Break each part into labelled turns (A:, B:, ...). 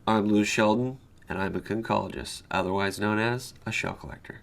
A: I'm Lou Sheldon, and I'm a conchologist, otherwise known as a shell collector.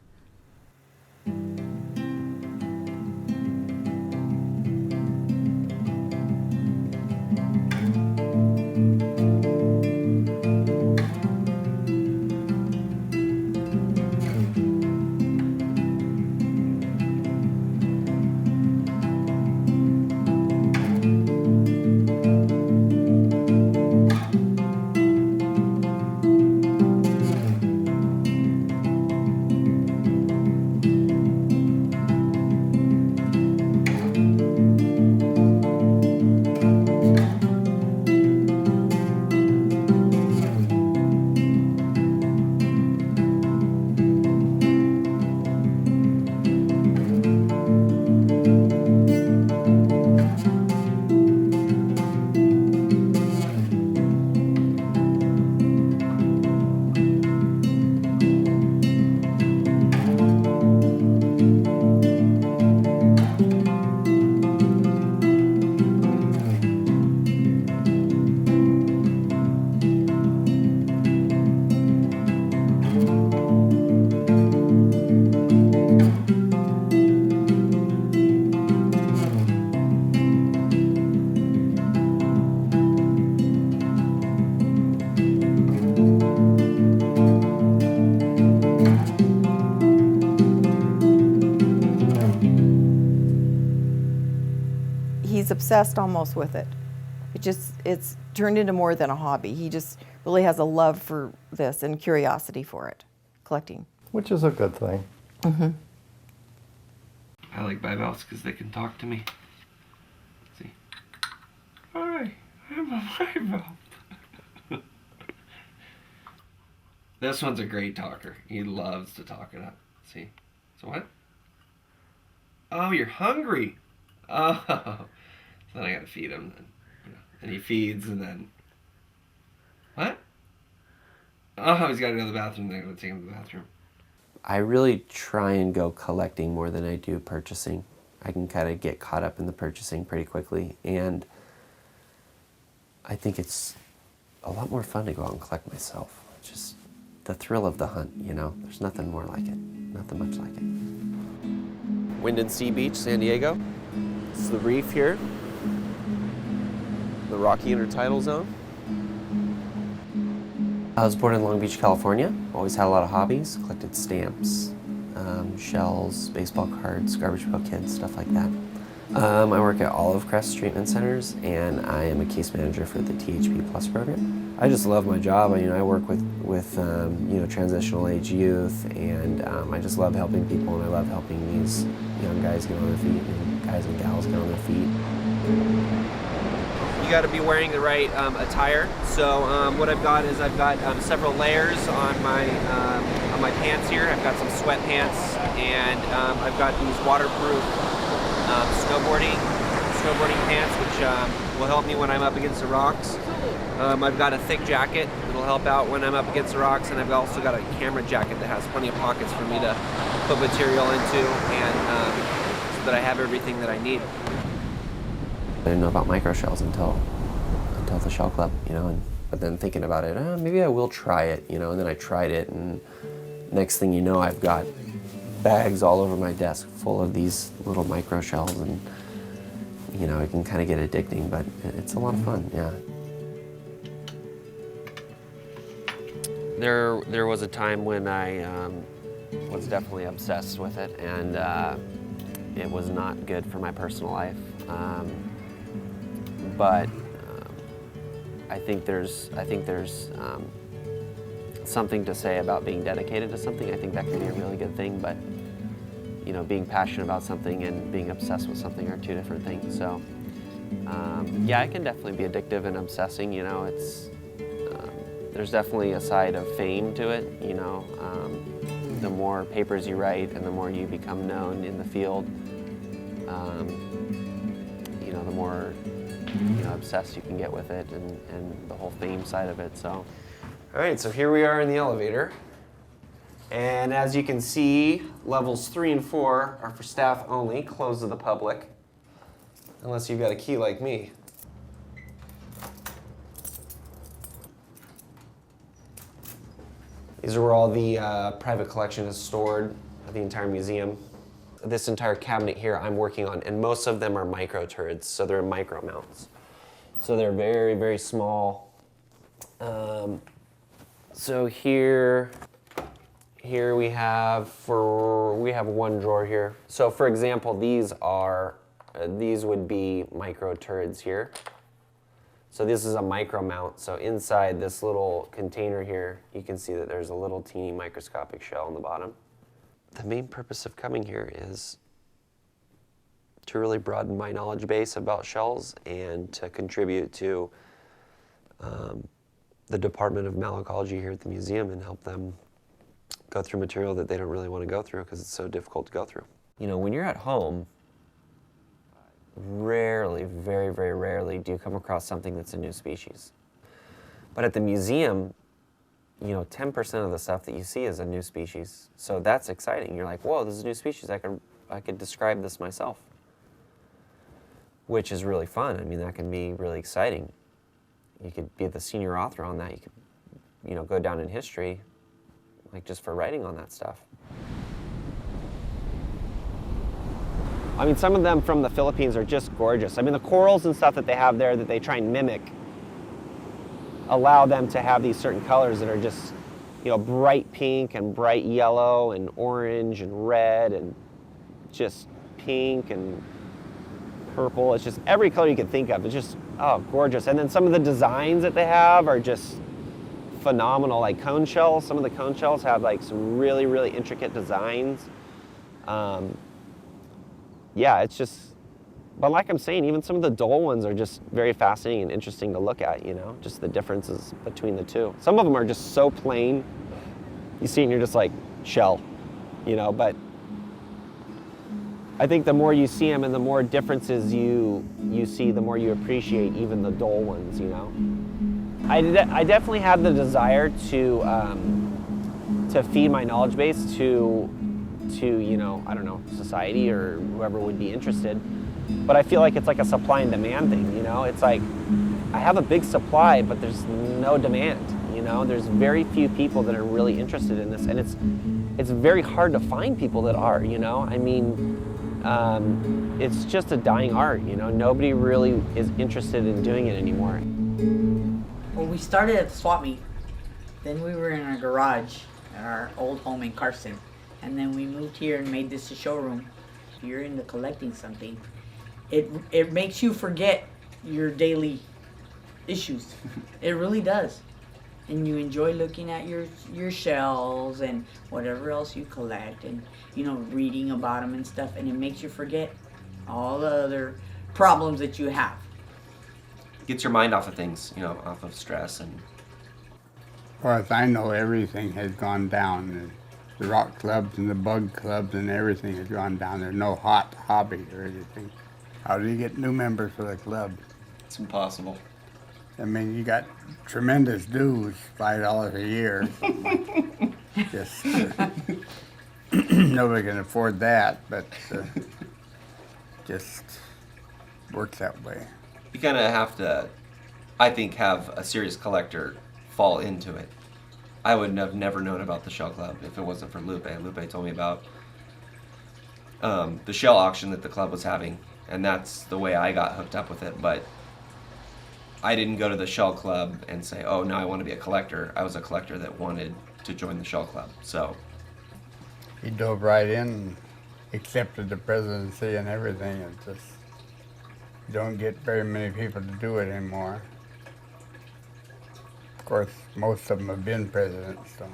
B: He's obsessed almost with it. It's turned into more than a hobby. He just really has a love for this and curiosity for it, collecting.
C: Which is a good thing.
B: Mm-hmm.
A: I like bivalves because they can talk to me. See? Hi, I'm a bivalve. This one's a great talker. He loves to talk it up. See? So what? Oh, you're hungry. Oh. So then I gotta feed him. And he feeds and then... What? Oh, he's gotta go to the bathroom. Then I gotta take him to the bathroom. I really try and go collecting more than I do purchasing. I can kind of get caught up in the purchasing pretty quickly, and I think it's a lot more fun to go out and collect myself. It's just the thrill of the hunt, you know? There's nothing more like it. Nothing much like it. Wind and Sea Beach, San Diego. This is the reef here. The Rocky Intertidal Zone. I was born in Long Beach, California. Always had a lot of hobbies. Collected stamps, shells, baseball cards, garbage pail kids, stuff like that. I work at Olive Crest Treatment Centers, and I am a case manager for the THP Plus program. I just love my job. I work with transitional age youth, and I just love helping people, and I love helping these young guys get on their feet, and guys and gals get on their feet. You got to be wearing the right attire. So what I've got is I've got several layers on my pants here. I've got some sweatpants, and I've got these waterproof snowboarding pants, which will help me when I'm up against the rocks. I've got a thick jacket that'll help out when I'm up against the rocks, and I've also got a camera jacket that has plenty of pockets for me to put material into, and so that I have everything that I need. I didn't know about microshells until the Shell Club, but then thinking about it, maybe I will try it, and then I tried it, and next thing you know, I've got bags all over my desk full of these little microshells, and it can kind of get addicting, but it's a lot of fun, yeah. There was a time when I was definitely obsessed with it, and it was not good for my personal life. But I think there's something to say about being dedicated to something. I think that can be a really good thing, but being passionate about something and being obsessed with something are two different things. So yeah, it can definitely be addictive and obsessing. There's definitely a side of fame to it. The more papers you write and the more you become known in the field, the more obsessed you can get with it, and the whole fame side of it. So, all right, so here we are in the elevator, and as you can see, levels 3 and 4 are for staff only, closed to the public, unless you've got a key like me. These are where all the private collection is stored at the entire museum. This entire cabinet here I'm working on, and most of them are micro turds, so they're micro mounts. So they're very, very small. So here we have one drawer here. So for example, these would be micro turds here. So this is a micro mount. So inside this little container here, you can see that there's a little teeny microscopic shell on the bottom. The main purpose of coming here is to really broaden my knowledge base about shells and to contribute to the Department of Malacology here at the museum and help them go through material that they don't really want to go through because it's so difficult to go through. You know, when you're at home, rarely, very, very rarely do you come across something that's a new species. But at the museum, you know, 10% of the stuff that you see is a new species. So that's exciting. You're like, whoa, this is a new species. I could describe this myself, which is really fun. I mean, that can be really exciting. You could be the senior author on that. You could, you know, go down in history, like just for writing on that stuff. I mean, some of them from the Philippines are just gorgeous. I mean, the corals and stuff that they have there that they try and mimic allow them to have these certain colors that are just, you know, bright pink and bright yellow and orange and red and just pink and purple. It's just every color you can think of. It's just, oh, gorgeous. And then some of the designs that they have are just phenomenal, like cone shells. Some of the cone shells have like some really, really intricate designs. Yeah, it's just, but like I'm saying, even some of the dull ones are just very fascinating and interesting to look at, you know, just the differences between the two. Some of them are just so plain, you see and you're just like, shell, you know, but I think the more you see them and the more differences you see, the more you appreciate even the dull ones, you know. I definitely have the desire to feed my knowledge base to, you know, I don't know, society or whoever would be interested. But I feel like it's like a supply and demand thing, you know? It's like, I have a big supply, but there's no demand, you know? There's very few people that are really interested in this, and it's very hard to find people that are, you know? I mean, it's just a dying art, you know? Nobody really is interested in doing it anymore.
C: Well, we started at the swap meet. Then we were in our garage at our old home in Carson. And then we moved here and made this a showroom. If you're into collecting something, it makes you forget your daily issues. It really does. And you enjoy looking at your shells and whatever else you collect and, you know, reading about them and stuff. And it makes you forget all the other problems that you have.
A: Gets your mind off of things, you know, off of stress. And
D: As far as I know, everything has gone down. The rock clubs and the bug clubs and everything has gone down. There's no hot hobby or anything. How do you get new members for the club?
A: it's impossible.
D: I mean, you got tremendous dues, $5 a year. Just nobody can afford that, but just works that way.
E: You kind of have to, I think, have a serious collector fall into it. I would have never known about the Shell Club if it wasn't for Lupe. Lupe told me about the shell auction that the club was having, and that's the way I got hooked up with it. But I didn't go to the Shell Club and say, oh, now I want to be a collector. I was a collector that wanted to join the Shell Club. So
D: He dove right in and accepted the presidency and everything. It's just, you don't get very many people to do it anymore. Of course, most of them have been presidents, so.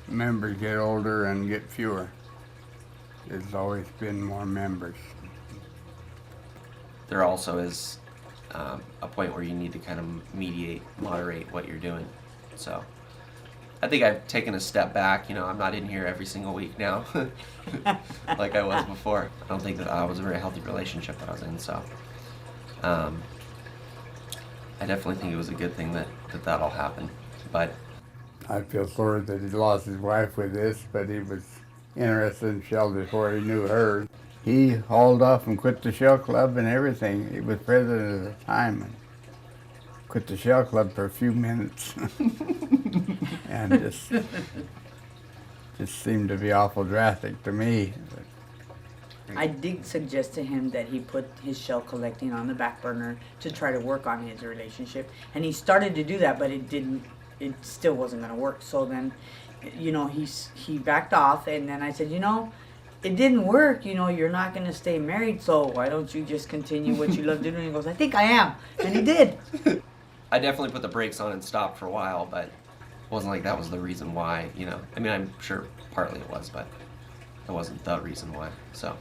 D: Members get older and get fewer. There's always been more members.
E: there also is a point where you need to kind of moderate what you're doing. So I think I've taken a step back. You know, I'm not in here every single week now like I was before. I don't think that was a very healthy relationship that I was in. So I definitely think it was a good thing that all happened. But
D: I feel sorry that he lost his wife with this, but he was interested in Shell before he knew her. He hauled off and quit the Shell Club and everything. He was president at the time and with the Shell Club for a few minutes. And just seemed to be awful drastic to me.
C: I did suggest to him that he put his shell collecting on the back burner to try to work on his relationship, and he started to do that, but it didn't. It still wasn't going to work. So then, you know, he backed off, and then I said, you know, it didn't work. You know, you're not going to stay married, so why don't you just continue what you love doing? And he goes, I think I am, and he did.
E: I definitely put the brakes on and stopped for a while, but it wasn't like that was the reason why, you know. I mean, I'm sure partly it was, but it wasn't the reason why, so.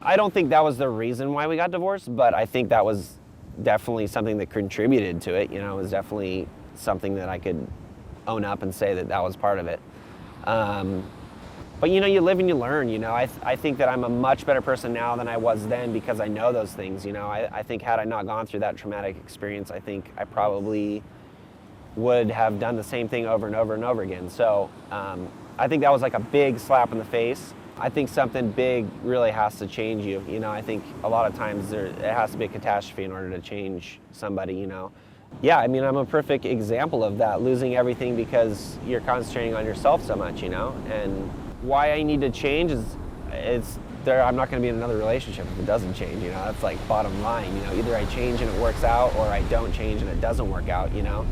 A: I don't think that was the reason why we got divorced, but I think that was definitely something that contributed to it. You know, it was definitely something that I could own up and say that that was part of it. But you know, you live and you learn. You know, I think that I'm a much better person now than I was then because I know those things. You know, I think had I not gone through that traumatic experience, I think I probably would have done the same thing over and over and over again. So I think that was like a big slap in the face. I think something big really has to change you. You know, I think a lot of times it has to be a catastrophe in order to change somebody, you know. Yeah, I mean, I'm a perfect example of that, losing everything because you're concentrating on yourself so much, you know. And why I need to change is I'm not going to be in another relationship if it doesn't change, you know. That's like bottom line, you know. Either I change and it works out, or I don't change and it doesn't work out, you know.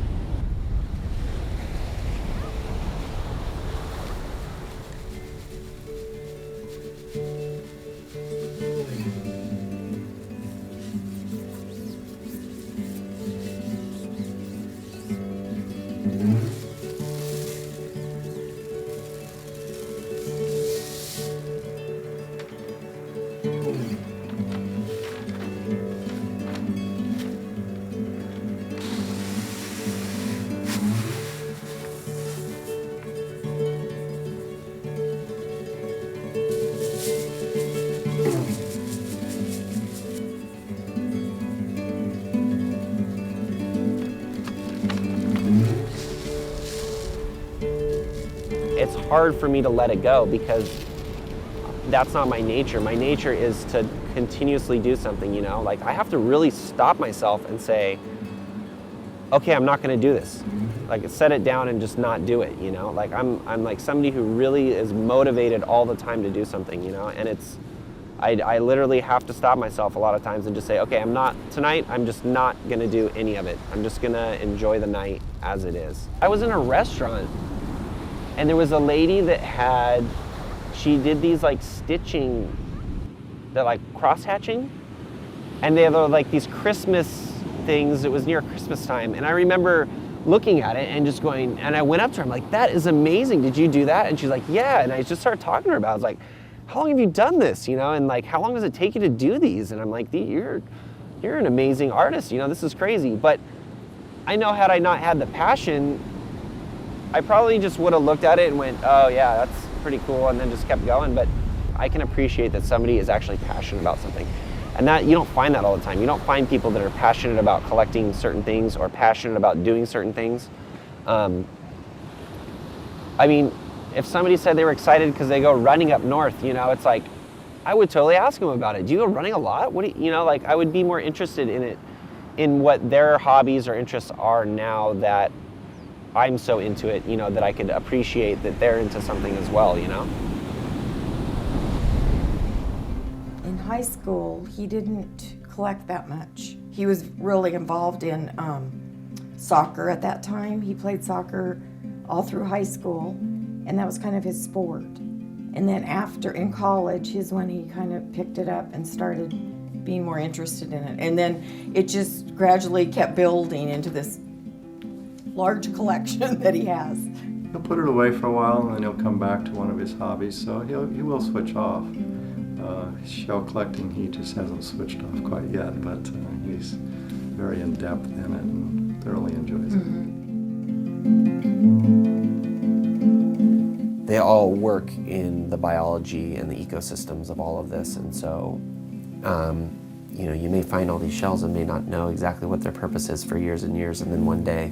A: It's hard for me to let it go because that's not my nature. My nature is to continuously do something, you know? Like, I have to really stop myself and say, okay, I'm not gonna do this. Like, set it down and just not do it, you know? Like, I'm like somebody who really is motivated all the time to do something, you know? And I literally have to stop myself a lot of times and just say, okay, tonight, I'm just not gonna do any of it. I'm just gonna enjoy the night as it is. I was in a restaurant and there was a lady that she did these like stitching, they're like cross-hatching, and they were like these Christmas things. It was near Christmas time, and I remember looking at it and just going, and I went up to her, I'm like, that is amazing, did you do that? And she's like, yeah, and I just started talking to her about it. I was like, how long have you done this, you know, and like, how long does it take you to do these? And I'm like, you're an amazing artist, you know, this is crazy. But I know had I not had the passion, I probably just would have looked at it and went, oh yeah, that's pretty cool, and then just kept going. But I can appreciate that somebody is actually passionate about something. And that, you don't find that all the time. You don't find people that are passionate about collecting certain things or passionate about doing certain things. I mean, if somebody said they were excited because they go running up north, you know, it's like, I would totally ask them about it. Do you go running a lot? What do you know, like, I would be more interested in it, in what their hobbies or interests are now that I'm so into it, you know, that I could appreciate that they're into something as well, you know?
B: In high school, he didn't collect that much. He was really involved in soccer at that time. He played soccer all through high school, and that was kind of his sport. And then in college is when he kind of picked it up and started being more interested in it. And then it just gradually kept building into this large collection that he has.
F: He'll put it away for a while and then he'll come back to one of his hobbies, so he will switch off. Shell collecting, he just hasn't switched off quite yet, but he's very in-depth in it and thoroughly enjoys it.
A: They all work in the biology and the ecosystems of all of this, and so you know, you may find all these shells and may not know exactly what their purpose is for years and years, and then one day,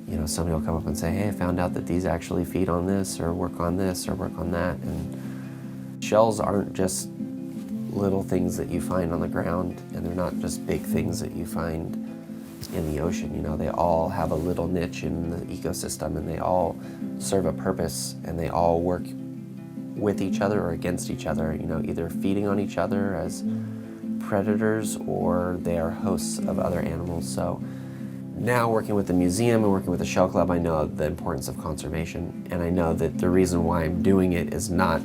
A: you know, somebody will come up and say, hey, I found out that these actually feed on this or work on this or work on that. And shells aren't just little things that you find on the ground, and they're not just big things that you find in the ocean. You know, they all have a little niche in the ecosystem, and they all serve a purpose, and they all work with each other or against each other, you know, either feeding on each other as predators or they are hosts of other animals. So now working with the museum and working with the Shell Club, I know the importance of conservation, and I know that the reason why I'm doing it is not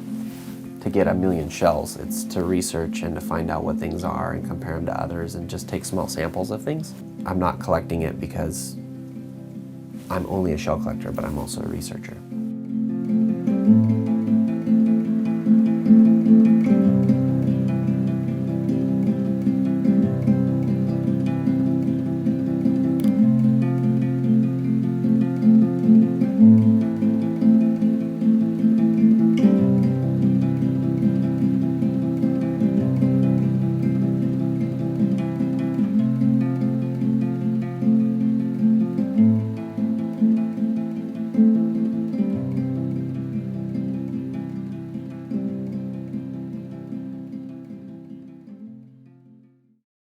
A: to get 1,000,000 shells. It's to research and to find out what things are and compare them to others and just take small samples of things. I'm not collecting it because I'm only a shell collector, but I'm also a researcher.